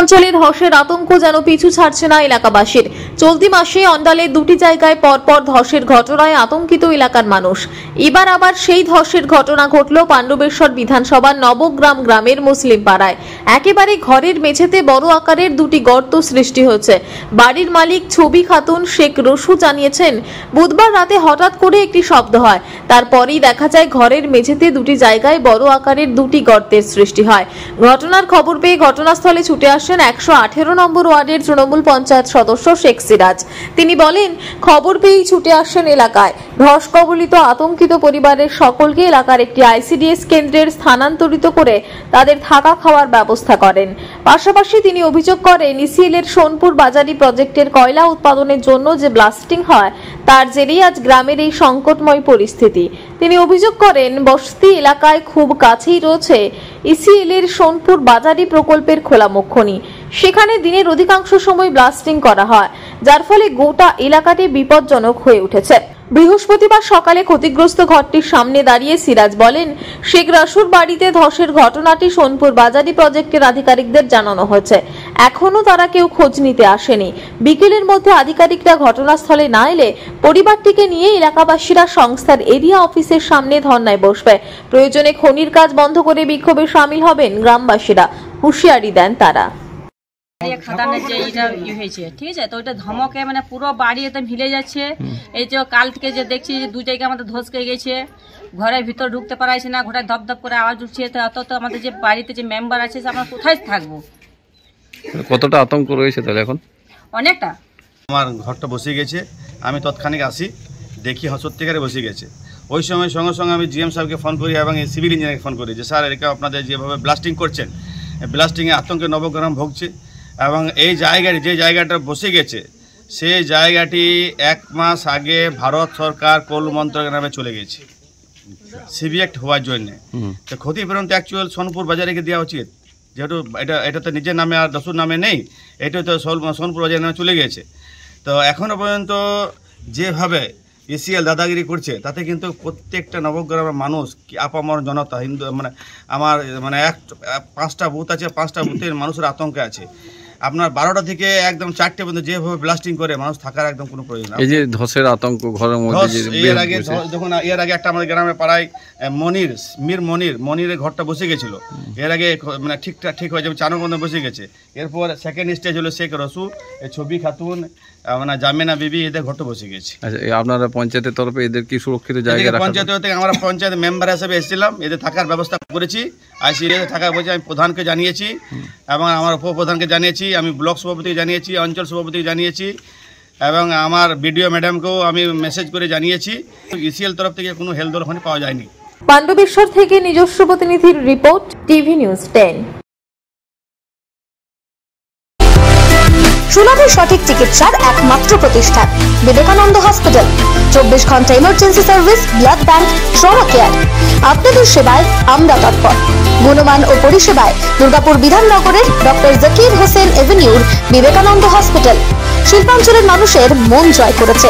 শিল্পাঞ্চলে ধসের আতঙ্ক যেন পিছু ছাড়ছে না এলাকাবাসীর। চলতি মাসে অন্ডালের দুটি জায়গায় পরপর ধসের ঘটনায় আতঙ্কিত এলাকার মানুষ। এবার আবার সেই ধসের ঘটনা ঘটল পাণ্ডবেশ্বর বিধানসভার নবগ্রাম গ্রামের মুসলিম পাড়ায়। একেবারে ঘরের মেঝেতে বড় আকারের দুটি গর্ত সৃষ্টি হয়েছে। বাড়ির মালিক ছবি খাতুন শেখ রসু জানিয়েছেন, বুধবার রাতে হঠাৎ করে একটি শব্দ হয়, তারপরেই দেখা যায় ঘরের মেঝেতে দুটি জায়গায় বড় আকারের দুটি গর্তের সৃষ্টি হয়। ঘটনার খবর পেয়ে ঘটনাস্থলে ছুটে আসেন 118 নম্বর ওয়ার্ডের তৃণমূল পঞ্চায়েত সদস্য শেখ সিরাজ। তিনি বলেন, খবর পেয়েই ছুটে আসেন এলাকায়। ধস কবলিত আতঙ্কিত পরিবারের সকলকে এলাকার একটি আইসিডিএস কেন্দ্রের স্থানান্তরিত করে তাদের থাকা খাওয়ার ব্যবস্থা করেন। পাশাপাশি তিনি অভিযোগ করেন, ইসিএলের সোনপুর বাজারি প্রজেক্টের কয়লা উৎপাদনের জন্য যে ব্লাস্টিং হয় তার জেরেই আজ গ্রামের এই সংকটময় পরিস্থিতি। তিনি অভিযোগ করেন, বস্তি এলাকায় খুব কাছেই রয়েছে ইসিএলের সোনপুর বাজারি প্রকল্পের খোলামুখ খনি। সেখানে দিনের অধিকাংশ সময় ব্লাস্টিং করা হয়, যার ফলে গোটা এলাকাটি বিপজ্জনক হয়ে উঠেছে। বৃহস্পতিবার সকালে ক্ষতিগ্রস্ত ঘরটির সামনে দাঁড়িয়ে সিরাজ বলেন, শেখ রাসুর বাড়িতে ধসের ঘটনাটি সোনপুর বাজারি প্রজেক্টের আধিকারিকদের জানানো হয়েছে। এখনো তারা কেউ খোঁজ নিতে আসেনি। বিকেলের মধ্যে আধিকারিকরা ঘটনাস্থলে না এলে পরিবারটিকে নিয়ে এলাকাবাসীরা সংস্থার এরিয়া অফিসের সামনে ধর্নায় বসবে। প্রয়োজনে খনির কাজ বন্ধ করে বিক্ষোভে সামিল হবেন গ্রামবাসীরা, হুঁশিয়ারি দেন তারা। খাদানের যে এটা হয়েছে, ঠিক আছে, তো ওইটা ধমকে মানে পুরো বাড়ি একদম হিলে যাচ্ছে। এই যে কাল থেকে যে দেখছি যে দু জায়গায় আমাদের ধসকে গেছে, ঘরের ভিতর ঢুকতে পারাইছে না, ঘরে ধপ ধপ করে আওয়াজ উঠছে। তো আমাদের যে বাড়িতে যে মেম্বার আছে আমরা কোথায় থাকবো? কতটা আতঙ্ক রয়েছে তাহলে এখন? অনেকটা। আমার ঘরটা বসে গেছে, আমি তৎক্ষণিক আসি, দেখি সত্যিকারে বসে গেছে। ওই সময় সঙ্গে সঙ্গে আমি জিএম সাহেবকে ফোন করি এবং সিভিল ইঞ্জিনিয়ারকে ফোন করি যে স্যার, এরকম আপনাদের যেভাবে ব্লাস্টিং করছেন, ব্লাস্টিংয়ে আতঙ্কে নবগ্রাম ভুগছে এবং এই জায়গাটি যে জায়গাটা বসে গেছে সেই জায়গাটি 1 মাস আগে ভারত সরকার কোল মন্ত্রকের নামে চলে গেছে সিভিএক্ট হওয়ার জন্যে। তো ক্ষতিপূরণ তো অ্যাকচুয়াল সোনপুর বাজারেকে দেওয়া উচিত, যেহেতু এটা তো নিজের নামে আর দস্যুর নামে নেই, এটা তো সোনপুর বাজারের নামে চলে গেছে। তো এখনও পর্যন্ত যেভাবে ইসিএল দাদাগিরি করছে তাতে কিন্তু প্রত্যেকটা নবগ্রামের মানুষ, আপামর জনতা, হিন্দু মানে আমার মানে 5টা বুথ আছে, 5টা বুথের মানুষের আতঙ্কে আছে। আপনার 12টা থেকে একদম 4টে পর্যন্ত যেভাবে ব্লাস্টিং করে মানুষ থাকার একদম কোনো প্রয়োজন নেই। এই যে ধসের আতঙ্ক ঘরের মধ্যে, এর আগে একটা আমাদের গ্রামে পাড়ায় মনিরের ঘরটা বসে গেছিল। এর আগে মানে ঠিক হয়ে যাবে, চানক বসে গেছে। এরপর সেকেন্ড স্টেজ হলো শেখ রসু, ছবি খাতুন, মানে জামিনা বিবি, এদের ঘরটা বসে গেছে। আচ্ছা, আপনারা পঞ্চায়েতের তরফে এদের কি সুরক্ষিত জায়গা রাখা? পঞ্চায়েত থেকে আমরা পঞ্চায়েত মেম্বার হিসেবে এসেছিলাম, এদের থাকার ব্যবস্থা করেছি। আইসিডিএস থাকার বলছি, আমি প্রধানকে জানিয়েছি এবং আমার উপপ্রধানকে জানিয়েছি, আমি ব্লক সভাপতিকে জানিয়েছি, অঞ্চল সভাপতিকে জানিয়েছি এবং আমার বিডিও ম্যাডামকেও আমি মেসেজ করে জানিয়েছি। ইসিএল তরফ থেকে কোনো হেলদোল ওখানে পাওয়া যায়নি। পাণ্ডবেশ্বর থেকে নিজস্ব প্রতিনিধির রিপোর্ট, টিভি নিউজ 10। সুলভ সঠিক চিকিৎসার একমাত্র প্রতিষ্ঠান বিবেকানন্দ হসপিটাল। 24 ঘন্টা emergency service, blood bank, trauma care. আপনাদের সেবায় আমরা তৎপর। গুণমান ও পরিষেবায় দুর্গাপুর বিধাননগরের ডক্টর জাকির হোসেন এভিনিউর বিবেকানন্দ হসপিটাল শিল্পাঞ্চলের মানুষের মন জয় করেছে।